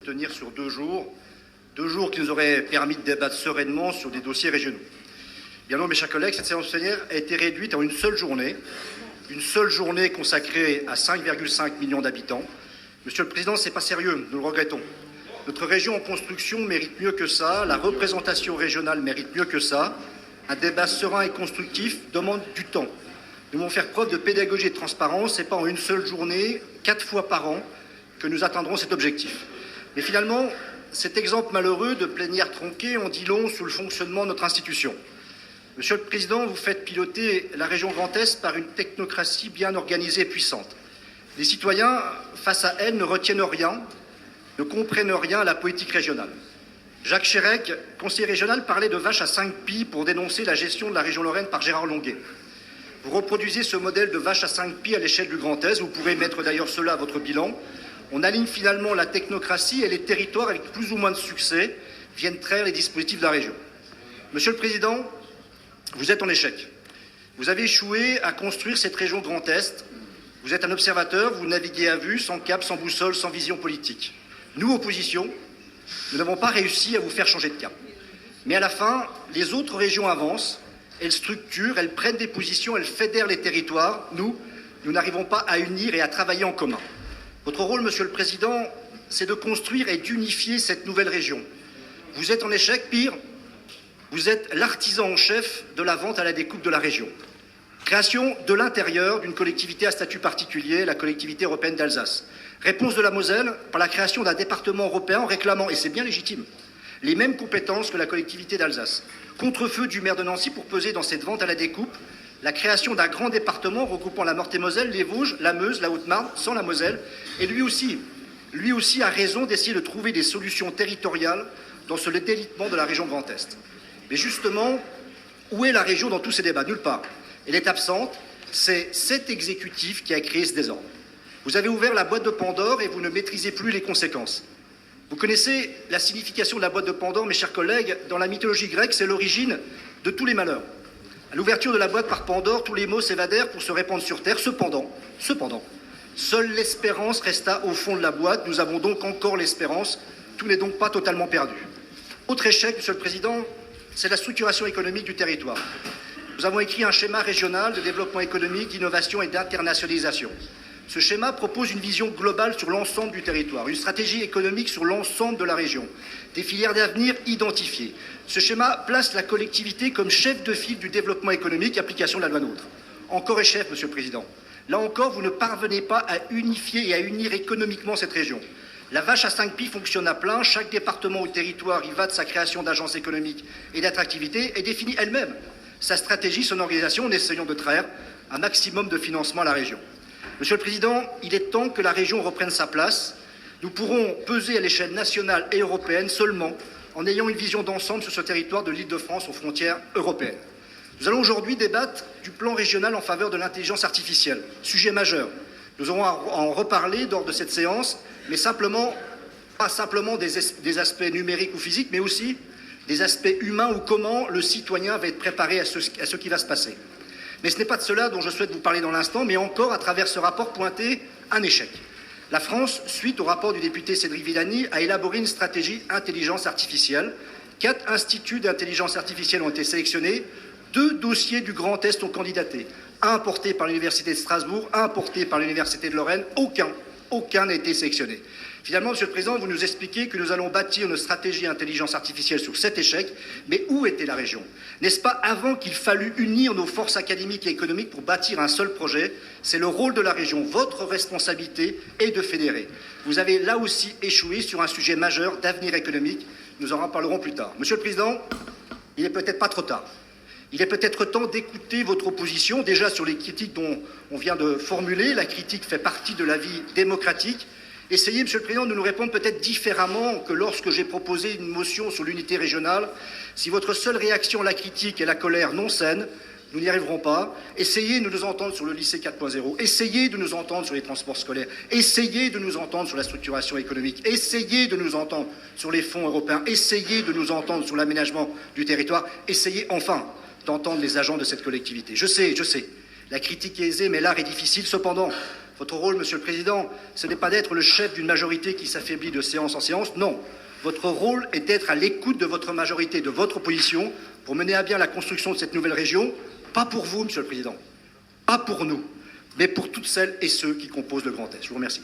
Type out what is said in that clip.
tenir sur 2 jours. 2 jours qui nous auraient permis de débattre sereinement sur des dossiers régionaux. Bien non, mes chers collègues, cette séance plénière a été réduite en une seule journée consacrée à 5,5 millions d'habitants. Monsieur le Président, ce n'est pas sérieux, nous le regrettons. Notre région en construction mérite mieux que ça, la représentation régionale mérite mieux que ça. Un débat serein et constructif demande du temps. Nous devons faire preuve de pédagogie et de transparence, et pas en une seule journée, 4 fois par an, que nous atteindrons cet objectif. Mais finalement, cet exemple malheureux de plénière tronquée en dit long sur le fonctionnement de notre institution. Monsieur le Président, vous faites piloter la région Grand Est par une technocratie bien organisée et puissante. Les citoyens, face à elle, ne retiennent rien, ne comprennent rien à la politique régionale. Jacques Chérec, conseiller régional, parlait de vache à 5 pieds pour dénoncer la gestion de la région Lorraine par Gérard Longuet. Vous reproduisez ce modèle de vache à 5 pieds à l'échelle du Grand Est. Vous pourrez mettre d'ailleurs cela à votre bilan. On aligne finalement la technocratie et les territoires avec plus ou moins de succès viennent traire les dispositifs de la région. Monsieur le Président, vous êtes en échec. Vous avez échoué à construire cette région Grand Est. Vous êtes un observateur, vous naviguez à vue, sans cap, sans boussole, sans vision politique. Nous, opposition, nous n'avons pas réussi à vous faire changer de cap. Mais à la fin, les autres régions avancent, elles structurent, elles prennent des positions, elles fédèrent les territoires. Nous n'arrivons pas à unir et à travailler en commun. Votre rôle, Monsieur le Président, c'est de construire et d'unifier cette nouvelle région. Vous êtes en échec, pire, vous êtes l'artisan en chef de la vente à la découpe de la région. Création de l'intérieur d'une collectivité à statut particulier, la collectivité européenne d'Alsace. Réponse de la Moselle par la création d'un département européen en réclamant, et c'est bien légitime, les mêmes compétences que la collectivité d'Alsace. Contre-feu du maire de Nancy pour peser dans cette vente à la découpe, la création d'un grand département regroupant la Meurthe-et-Moselle, les Vosges, la Meuse, la Haute-Marne, sans la Moselle. Et lui aussi a raison d'essayer de trouver des solutions territoriales dans ce délitement de la région Grand Est. Mais justement, où est la région dans tous ces débats? Nulle part. Elle est absente. C'est cet exécutif qui a créé ce désordre. Vous avez ouvert la boîte de Pandore et vous ne maîtrisez plus les conséquences. Vous connaissez la signification de la boîte de Pandore, mes chers collègues. Dans la mythologie grecque, c'est l'origine de tous les malheurs. À l'ouverture de la boîte par Pandore, tous les maux s'évadèrent pour se répandre sur Terre. Cependant, seule l'espérance resta au fond de la boîte. Nous avons donc encore l'espérance. Tout n'est donc pas totalement perdu. Autre échec, Monsieur le Président, c'est la structuration économique du territoire. Nous avons écrit un schéma régional de développement économique, d'innovation et d'internationalisation. Ce schéma propose une vision globale sur l'ensemble du territoire, une stratégie économique sur l'ensemble de la région, des filières d'avenir identifiées. Ce schéma place la collectivité comme chef de file du développement économique, application de la loi NOTRe. Encore échec, Monsieur le Président. Là encore, vous ne parvenez pas à unifier et à unir économiquement cette région. La vache à 5 pieds fonctionne à plein. Chaque département ou territoire y va de sa création d'agences économiques et d'attractivité et définit elle-même sa stratégie, son organisation, en essayant de traire un maximum de financement à la région. Monsieur le Président, il est temps que la région reprenne sa place. Nous pourrons peser à l'échelle nationale et européenne seulement en ayant une vision d'ensemble sur ce territoire de l'Île-de-France aux frontières européennes. Nous allons aujourd'hui débattre du plan régional en faveur de l'intelligence artificielle, sujet majeur. Nous aurons à en reparler lors de cette séance, mais pas simplement des aspects numériques ou physiques, mais aussi des aspects humains ou comment le citoyen va être préparé à ce qui va se passer. Mais ce n'est pas de cela dont je souhaite vous parler dans l'instant, mais encore à travers ce rapport pointer un échec. La France, suite au rapport du député Cédric Villani, a élaboré une stratégie intelligence artificielle. 4 instituts d'intelligence artificielle ont été sélectionnés. 2 dossiers du Grand Est ont candidaté. Un porté par l'Université de Strasbourg, un porté par l'Université de Lorraine. Aucun n'a été sélectionné. Finalement, Monsieur le Président, vous nous expliquez que nous allons bâtir une stratégie intelligence artificielle sur cet échec. Mais où était la région? N'est-ce pas avant qu'il fallut unir nos forces académiques et économiques pour bâtir un seul projet? C'est le rôle de la région. Votre responsabilité est de fédérer. Vous avez là aussi échoué sur un sujet majeur d'avenir économique. Nous en reparlerons plus tard. Monsieur le Président, il n'est peut-être pas trop tard. Il est peut-être temps d'écouter votre opposition, déjà sur les critiques dont on vient de formuler. La critique fait partie de la vie démocratique. Essayez, Monsieur le Président, de nous répondre peut-être différemment que lorsque j'ai proposé une motion sur l'unité régionale. Si votre seule réaction à la critique est la colère non saine, nous n'y arriverons pas. Essayez de nous entendre sur le lycée 4.0. Essayez de nous entendre sur les transports scolaires. Essayez de nous entendre sur la structuration économique. Essayez de nous entendre sur les fonds européens. Essayez de nous entendre sur l'aménagement du territoire. Essayez enfin d'entendre les agents de cette collectivité. Je sais, la critique est aisée, mais l'art est difficile. Cependant, Votre rôle, Monsieur le Président, ce n'est pas d'être le chef d'une majorité qui s'affaiblit de séance en séance, non. Votre rôle est d'être à l'écoute de votre majorité, de votre opposition, pour mener à bien la construction de cette nouvelle région, pas pour vous, Monsieur le Président, pas pour nous, mais pour toutes celles et ceux qui composent le Grand Est. Je vous remercie.